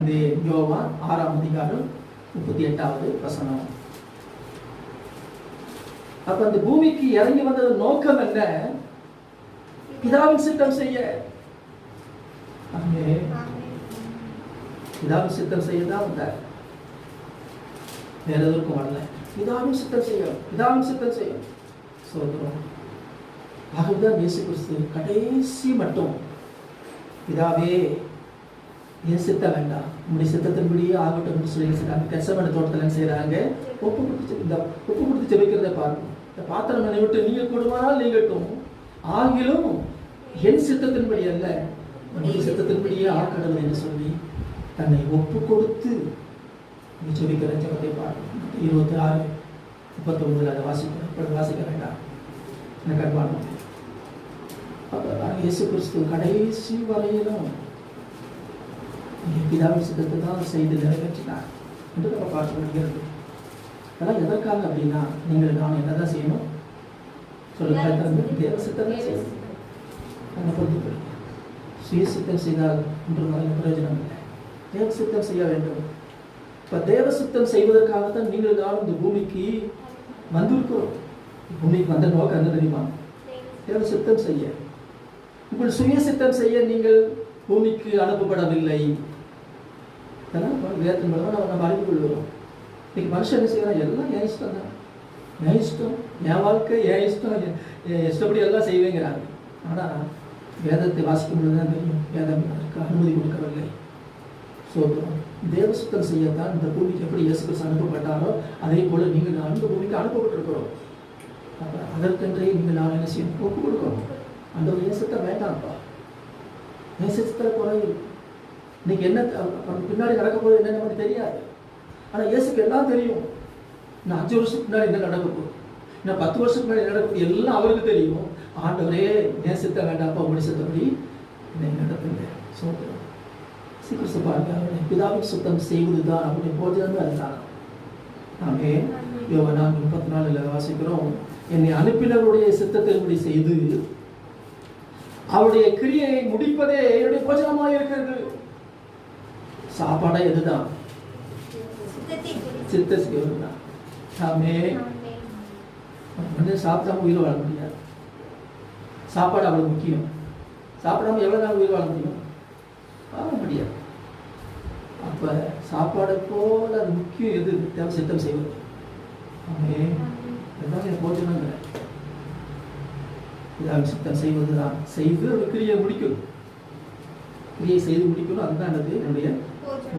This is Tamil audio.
யோவான் 6ஆம் அதிகாரம் 38வது வசனம். அப்ப அந்த பூமிக்கு இறங்கி வந்தது நோக்கம் என்ன? பிதாவின் சித்தம் செய்ய. பிதாவின் சித்தம் செய்யதான் வந்தார், வேற எதற்கும் வரல. பிதாவின் சித்தம் செய்யும், பிதாவின் சித்தம் செய்யும். சோதரம் ஆகவேதான் இயேசு கிறிஸ்து கடைசி மட்டும் பிதாவே என் சித்தம் வேண்டாம், உங்களுடைய சித்தத்தின்படியே ஆகட்டும் என்று சொல்லி கெத்செமனே தோட்டத்தில் செய்யறாங்க. ஒப்பு கொடுத்து ஜெபிக்கிறத பாருங்க. இந்த பாத்திரம் என்னை விட்டு நீங்க கொடுவானால் நீங்கட்டும், ஆகிலும் என் சித்தத்தின்படி அல்ல உங்களுடைய சித்தத்தின்படியே ஆக்கணும் என்று சொல்லி தன்னை ஒப்பு கொடுத்து ஜெபிக்கிற ஜெபத்தை பாருங்க. 26:39 அதை வாசிக்க வேண்டாம். எனக்கு அன்பான இயேசு கிறிஸ்து கடைசி வரையிலும் பிதாவின் சித்தத்தை தான் செய்து நிறைவேற்றினார் என்று நம்ம பார்க்க முடிகிறது. அதெல்லாம் எதற்காக அப்படின்னா, நீங்கள் நான் என்னதான் செய்யணும் சொல்லுங்க, தேவ சித்தம் செய்யணும். நம்ம பொறுத்து சுய சித்தம் செய்தால் ஒன்றும் பிரயோஜனம் இல்லை, தேவ சித்தம் செய்ய வேண்டும். இப்போ தேவ சித்தம் செய்வதற்காகத்தான் நீங்கள் தான் இந்த பூமிக்கு வந்திருக்கிறோம். பூமிக்கு வந்த நோக்கம் என்ன தெரியுமா? தேவ சித்தம் செய்ய. உங்கள் சுய சித்தம் செய்ய நீங்கள் பூமிக்கு அனுப்பப்படவில்லை. வேதத்தின் மூலமாக நம்ம அறிந்து கொள்கிறோம். இன்னைக்கு மனுஷன் என்ன செய்யறான்? எல்லாம் என் இஷ்டம் தான், என் இஷ்டம், என் வாழ்க்கை என் இஷ்டம், இஷ்டப்படி எல்லாம் செய்வேங்கிறாங்க. ஆனால் வேதத்தை வாசிக்கும் பொழுது தான் தெரியும், வேதம் அதற்கு அனுமதி கொடுக்கவில்லை. சோதரம் தேவ சுத்தம் செய்யத்தான் இந்த பூமிக்கு எப்படி இயேசு கிறிஸ்து அனுப்பப்பட்டாரோ அதே போல நீங்கள் அந்த பூமிக்கு அனுப்பப்பட்டிருக்கிறோம். அப்போ அதற்கென்றே நீங்கள் நான் என்ன செய்யணும்? ஒப்பு கொடுக்கணும். அந்த இயேசுத்தை வேண்டாம்ப்பா, இயேசுத்தை குறையும். இன்னைக்கு என்ன பின்னாடி நடக்க போகுது என்ன நமக்கு தெரியாது. ஆனால் இயேசுக்கு எல்லாம் தெரியும். இன்னும் 5 வருஷத்துக்கு முன்னாடி என்ன நடக்க போகுது, இன்னும் 10 வருஷத்துக்கு முன்னாடி நடக்க போகுது, எல்லாம் அவருக்கு தெரியும். ஆண்டவரே என் சித்த வேண்டாம்ப்பா, உங்களுடைய சித்தப்படி என்னை நடத்துங்க. சோதரம் சீக்கிரம் பாருங்க, அவருடைய பிதாவின் சுத்தம் செய்வதுதான் அவருடைய போஜனமே அதுதான். நாமே யோவான் 4:34 வாசிக்கிறோம், என்னை அனுப்பினவருடைய சித்தத்தின்படி செய்து அவருடைய கிரியை முடிப்பதே என்னுடைய போஜனமாக இருக்கிறது. சாப்பாடா எதுதான்? சித்த செய்வதுதான். ஆமே சாப்பிடாம உயிர் வாழ முடியாது. சாப்பாடு அவ்வளவு முக்கியம். சாப்பிடாம எவ்வளவு நாள் உயிர் வாழ முடியும்? வாழ முடியாது. அப்ப சாப்பாடை போல அது முக்கியம். எது தேவை? சித்தம் செய்வது. ஆமே அதுதான் என் போஜனம். இதாக சித்தம் செய்வதுதான். செய்து ஒரு கிரியை முடிக்கணும், கிரியை செய்து முடிக்கணும். அதுதான் என்னுடைய